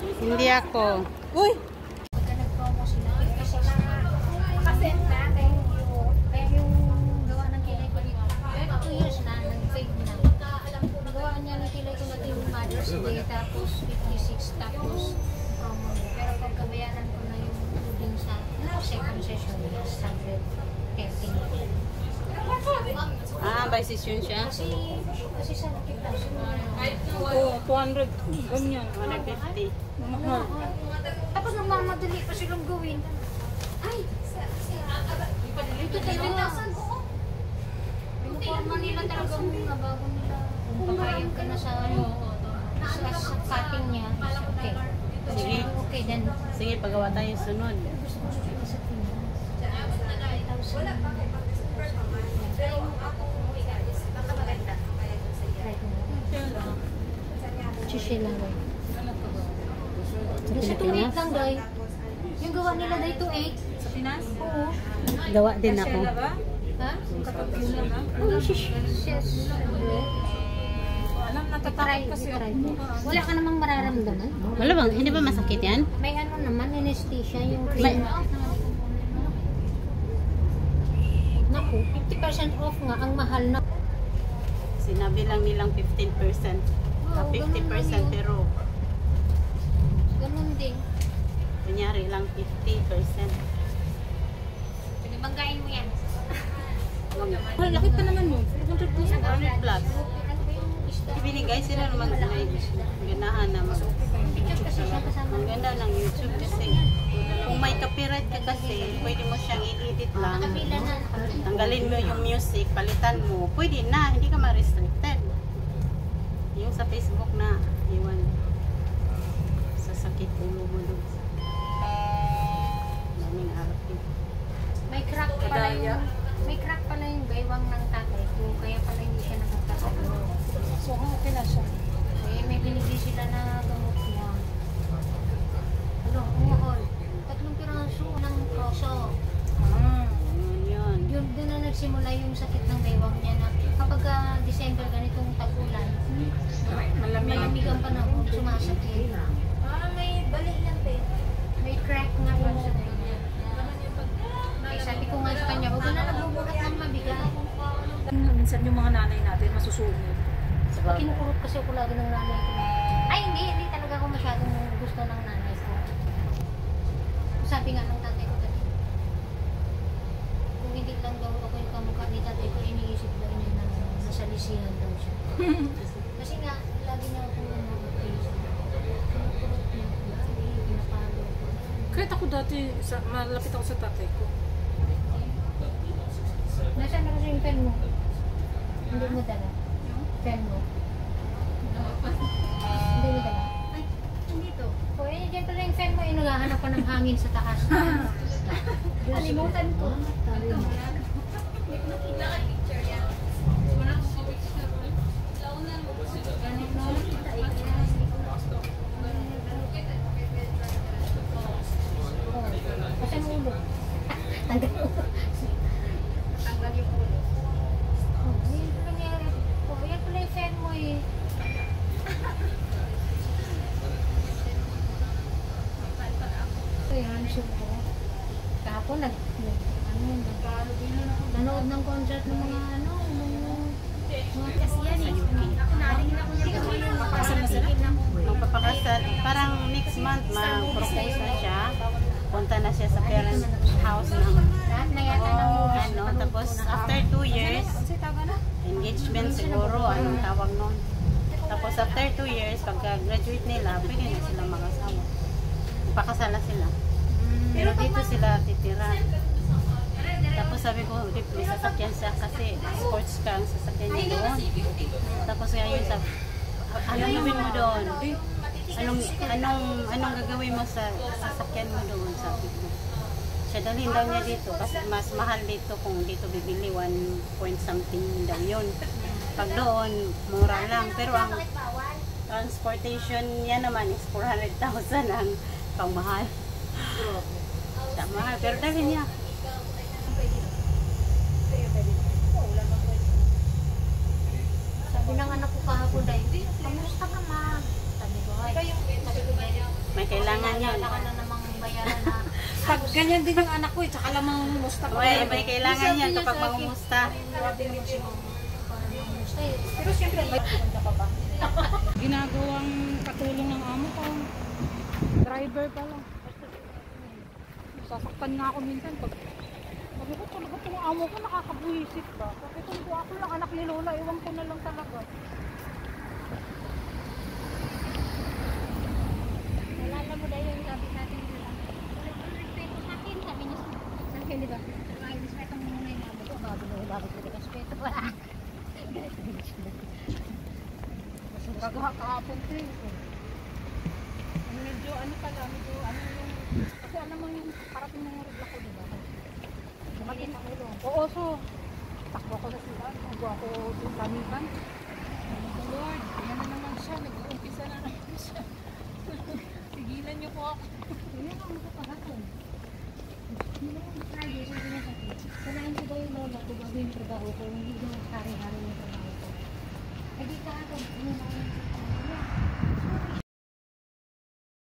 Hindi ako. Uy! Pagka nag-promo sila, kasi nakaset na, kaya yung gawa ng kilay ko dito, 2 years na, nag-fade na. Gawa niya ng kilay ko natin yung Mother's Day, tapos 56, tapos promo niya. Pero pag kabayaran ko na yung loading sa second session, is 113. By session siya? Kasi sa nakit lang siya. Oo, 200. Ganyan. 150. Mahal. Tapos nagmamadali pa silang gawin. Ay! Ito talaga. Uniforma nila talaga mga bago nila. Kung papayag ka na sa cutting niya, okay. Sige. Okay, then. Sige, pagawa tayo sunod. Gusto ko siya sa tingin. Wala pa kayo. Chichi lang daw. Nasa 2.8 lang daw. Yung gawa nila daw 2.8. Sa Pinas? Oo. Gawa din ako. Sila ba? Ha? Kapag yun na ba? Oo, yes. Alam, natatakot kasi ako. Wala ka namang mararamdaman. Wala bang, hindi ba masakit yan? May ano naman, anesthesia yung May- Naku, 50% off nga, ang mahal na. Sinabi lang nilang 15%. Oo, 50% pero ganun din. kunyari lang 50%. Sige, banggain mo yan. Mahal, laki pa naman mo. 400 plus. 100 plus. Ano ba yung isda? Ibinigay sila naman may ganahan na mag Picture kasi siya kasama. ang ganda ng YouTube kasi kung may copyright ka kasi pwede mo siyang i-edit lang, Nakapila na. tanggalin mo yung music, palitan mo, pwede na, hindi ka ma-restricted. Yung sa Facebook na iwan sa sakit ulo mo doon, daming arapin. May crack pala yung gaywang ng tatay ko, kaya pala hindi siya nakakasalo. So, okay na siya. Eh, may binigay sila na gamot niya. Ano, umahol. 3 piraso ng proso. Yun. Yun, doon na nagsimula yung sakit ng baywang niya na kapag December ganitong tag-ulan, malamig ang panahon, sumasakit. May balik yan, te. May crack nga yung sa kanya. Kaya sabi ko nga sa kanya, huwag na nagbubuhat ng mabigat. Minsan yung mga nanay natin masusungit. Kinukurot kasi ako lagi ng nanay ko. Ay, hindi talaga ako masyadong gusto ng nanay ko. Sabi nga ng tatay ko dati, kung hindi lang daw ako yung kamukha ni tatay ko, iniisip daw niya na nasa lisihan daw siya. Kasi nga, lagi niya ako kinukurot niya. Pinapalo ko. Kahit ako dati, malapit ako sa tatay ko. Nasaan na kasi yung pen mo? Hindi mo dala. Pen mo. Hindi mo dala. Ay, dito. O, dyan pala yung pen mo. Naghahanap pa ng hangin sa taas. Kalimutan ko. Nakita ka picture yan. Wala ko picture. Launan mo. Ganit na kita. Kasi ang ulo. Tanggal yung ulo. Tanggal yung ulo. Yan pala yung fan mo eh. Ito yan, shoot ko. Kahapon nanood ng concert ng mga mga kasiyan eh. Nalingin ako niya kasi yung Pakasal na sila? Magpapakasal, parang next month ma-propose na siya. Punta na siya sa parents house ng lahat na yata ng ano, tapos after 2 years, engagement siguro, anong tawag nun. Tapos after 2 years, pagka-graduate nila, pwede na sila mag-asawa. Ipakasal na sila. Pero dito sila titira. Tapos sabi ko, dito may sasakyan siya kasi sports car ang sasakyan niya doon. Tapos ngayon sabi, anong gawin mo doon? Anong gagawin mo sa sasakyan mo doon? Sabi ko. Siya dalhin daw niya dito kasi mas mahal dito kung dito bibili 1 point something daw yun. Pag doon, mura lang. Pero ang transportation niya naman is 400,000 ang pangmahal. Mahal, pero dalhin niya. Sabi ng anak ko kahapon dahil, kamusta ka ma? Sabi ko, ay, sabi ko, May kailangan yun. Wala ka na namang bayaran na. Pag ganyan din yung anak ko eh, tsaka lang mangumusta pa. May kailangan yan kapag mangumusta. Pero siyempre, may punta pa ba? Ginagawang katulong ng amo ko. Driver pa lang. Sasaktan nga ako minsan pag sabi ko talaga itong amo ko nakakabuhisit ba? Sabi ko kung ako lang anak ni Lola, iwan ko na lang talaga. Nalala mo na yung sabi natin nila. Respeto sa akin, sabi niya sa akin, di ba? Ay, respeto mo muna yung amo ko. Bago na bakit hindi ka respeto wala. Kahapon ko eh. Medyo ano pala, medyo ano yung, kasi alam mo yung parating ng regla ko, diba? Dumating ang ulo. Oo, so, takbo ko na sila, takbo ako sa kamikan. Oh Lord, yan na naman siya, nag-uumpisa na naman siya. Sigilan niyo po ako. Yan ang mga kahapon. Friday, sabi niya sa akin, sanayin ko ba yung lola ko bago yung trabaho ko, hindi yung hari-hari yung trabaho ko. Ay di ka ako, ano na ako